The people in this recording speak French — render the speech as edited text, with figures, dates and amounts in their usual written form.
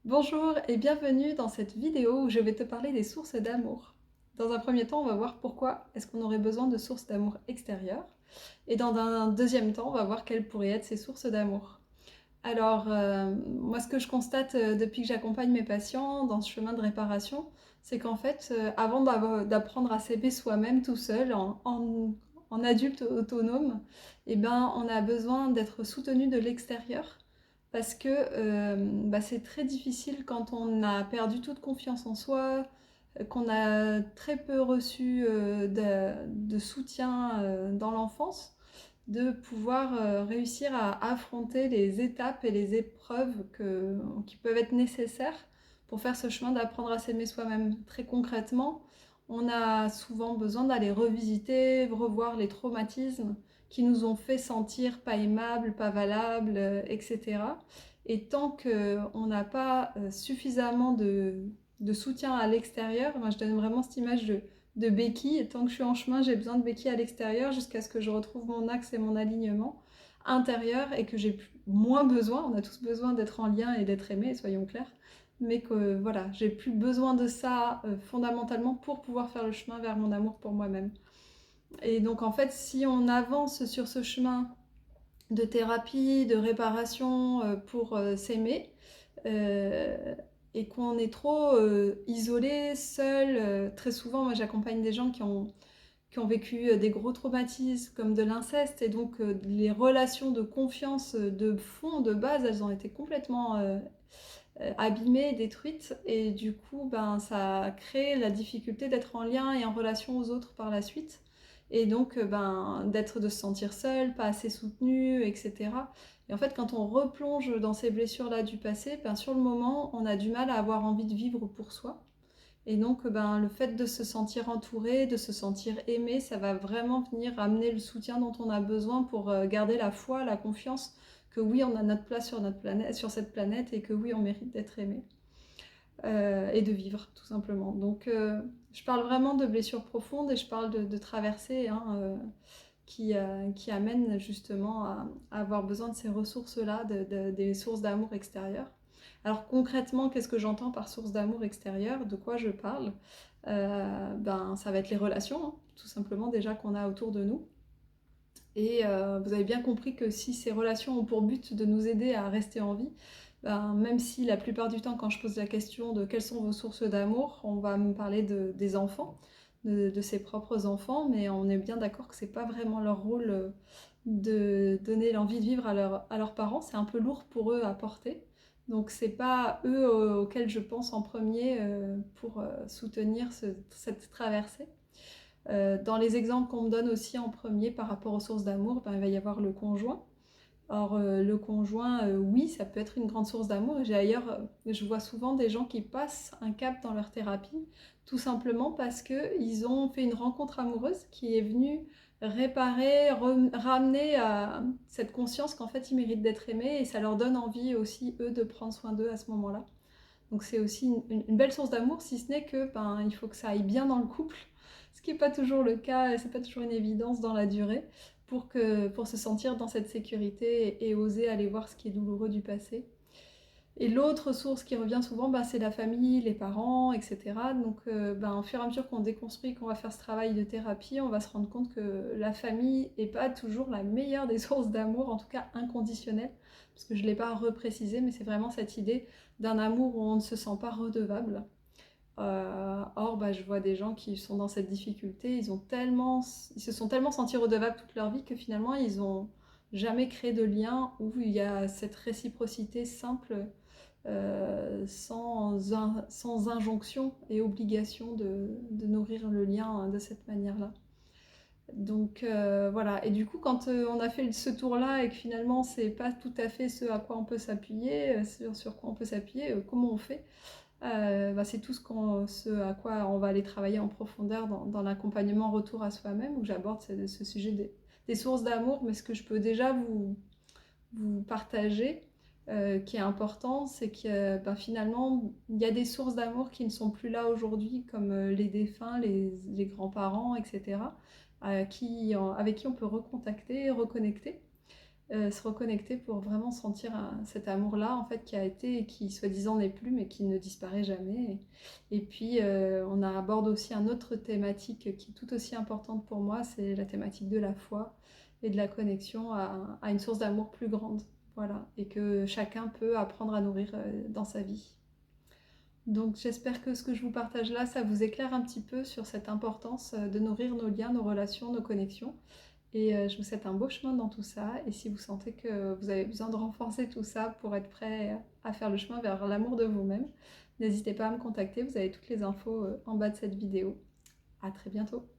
Bonjour et bienvenue dans cette vidéo où je vais te parler des sources d'amour. Dans un premier temps, on va voir pourquoi est-ce qu'on aurait besoin de sources d'amour extérieures. Et dans un deuxième temps, on va voir quelles pourraient être ces sources d'amour. Alors, moi, ce que je constate depuis que j'accompagne mes patients dans ce chemin de réparation, c'est qu'en fait, avant d'apprendre à s'aimer soi-même tout seul, en adulte autonome, eh ben, on a besoin d'être soutenu de l'extérieur parce que c'est très difficile quand on a perdu toute confiance en soi, qu'on a très peu reçu de soutien dans l'enfance, de pouvoir réussir à affronter les étapes et les épreuves qui peuvent être nécessaires pour faire ce chemin d'apprendre à s'aimer soi-même. Très concrètement, on a souvent besoin d'aller revisiter, revoir les traumatismes qui nous ont fait sentir pas aimables, pas valables, etc. Et tant qu'on n'a pas suffisamment de soutien à l'extérieur, moi je donne vraiment cette image de béquille. Et tant que je suis en chemin, j'ai besoin de béquilles à l'extérieur jusqu'à ce que je retrouve mon axe et mon alignement intérieur et que j'ai moins besoin. On a tous besoin d'être en lien et d'être aimé, soyons clairs. Mais que voilà, j'ai plus besoin de ça fondamentalement pour pouvoir faire le chemin vers mon amour pour moi-même. Et donc en fait, si on avance sur ce chemin de thérapie, de réparation pour s'aimer, euh, et qu'on est trop isolé, seul. Très souvent, moi j'accompagne des gens qui ont vécu des gros traumatismes comme de l'inceste, et donc les relations de confiance de fond, de base, elles ont été complètement abîmées, détruites, et du coup, ça crée la difficulté d'être en lien et en relation aux autres par la suite. Et donc, de se sentir seul, pas assez soutenu, etc. Et en fait, quand on replonge dans ces blessures-là du passé, sur le moment, on a du mal à avoir envie de vivre pour soi. Et donc, le fait de se sentir entouré, de se sentir aimé, ça va vraiment venir amener le soutien dont on a besoin pour garder la foi, la confiance que oui, on a notre place sur notre planète, sur cette planète, et que oui, on mérite d'être aimé et de vivre, tout simplement. Donc, je parle vraiment de blessures profondes et je parle de traversées qui amènent justement à avoir besoin de ces ressources-là, des sources d'amour extérieures. Alors concrètement, qu'est-ce que j'entends par source d'amour extérieure? De quoi je parle? Ça va être les relations, hein, tout simplement déjà qu'on a autour de nous. Et vous avez bien compris que si ces relations ont pour but de nous aider à rester en vie, même si la plupart du temps, quand je pose la question de quelles sont vos sources d'amour, on va me parler des enfants, de ses propres enfants, mais on est bien d'accord que c'est pas vraiment leur rôle de donner l'envie de vivre à leurs parents. C'est un peu lourd pour eux à porter. Donc c'est pas eux auxquels je pense en premier pour soutenir cette traversée. Dans les exemples qu'on me donne aussi en premier par rapport aux sources d'amour, il va y avoir le conjoint. Or, le conjoint, oui, ça peut être une grande source d'amour. Et d'ailleurs, je vois souvent des gens qui passent un cap dans leur thérapie, tout simplement parce qu'ils ont fait une rencontre amoureuse qui est venue réparer, ramener à cette conscience qu'en fait, ils méritent d'être aimés, et ça leur donne envie aussi, eux, de prendre soin d'eux à ce moment-là. Donc c'est aussi une belle source d'amour, si ce n'est que il faut que ça aille bien dans le couple, ce qui n'est pas toujours le cas, et c'est pas toujours une évidence dans la durée, pour se sentir dans cette sécurité et oser aller voir ce qui est douloureux du passé. Et l'autre source qui revient souvent, c'est la famille, les parents, etc. Donc au fur et à mesure qu'on déconstruit, qu'on va faire ce travail de thérapie, on va se rendre compte que la famille n'est pas toujours la meilleure des sources d'amour, en tout cas inconditionnelle, parce que je ne l'ai pas reprécisé, mais c'est vraiment cette idée d'un amour où on ne se sent pas redevable. Or, je vois des gens qui sont dans cette difficulté, ils se sont tellement sentis redevables toute leur vie que finalement ils n'ont jamais créé de lien où il y a cette réciprocité simple, sans injonction et obligation de nourrir le lien de cette manière-là. Donc voilà, et du coup quand on a fait ce tour-là et que finalement c'est pas tout à fait ce à quoi on peut s'appuyer, sur quoi on peut s'appuyer, comment on fait? C'est tout ce à quoi on va aller travailler en profondeur dans l'accompagnement retour à soi-même, où j'aborde ce sujet des sources d'amour. Mais ce que je peux déjà vous partager, qui est important, c'est que finalement, il y a des sources d'amour qui ne sont plus là aujourd'hui, comme les défunts, les grands-parents, etc., avec qui on peut recontacter, reconnecter. se reconnecter pour vraiment sentir cet amour-là, en fait, qui a été et qui, soi-disant, n'est plus, mais qui ne disparaît jamais. Et puis, on aborde aussi une autre thématique qui est tout aussi importante pour moi, c'est la thématique de la foi et de la connexion à une source d'amour plus grande. Voilà, et que chacun peut apprendre à nourrir dans sa vie. Donc j'espère que ce que je vous partage là, ça vous éclaire un petit peu sur cette importance de nourrir nos liens, nos relations, nos connexions. Et je vous souhaite un beau chemin dans tout ça. Et si vous sentez que vous avez besoin de renforcer tout ça pour être prêt à faire le chemin vers l'amour de vous-même, n'hésitez pas à me contacter. Vous avez toutes les infos en bas de cette vidéo. À très bientôt.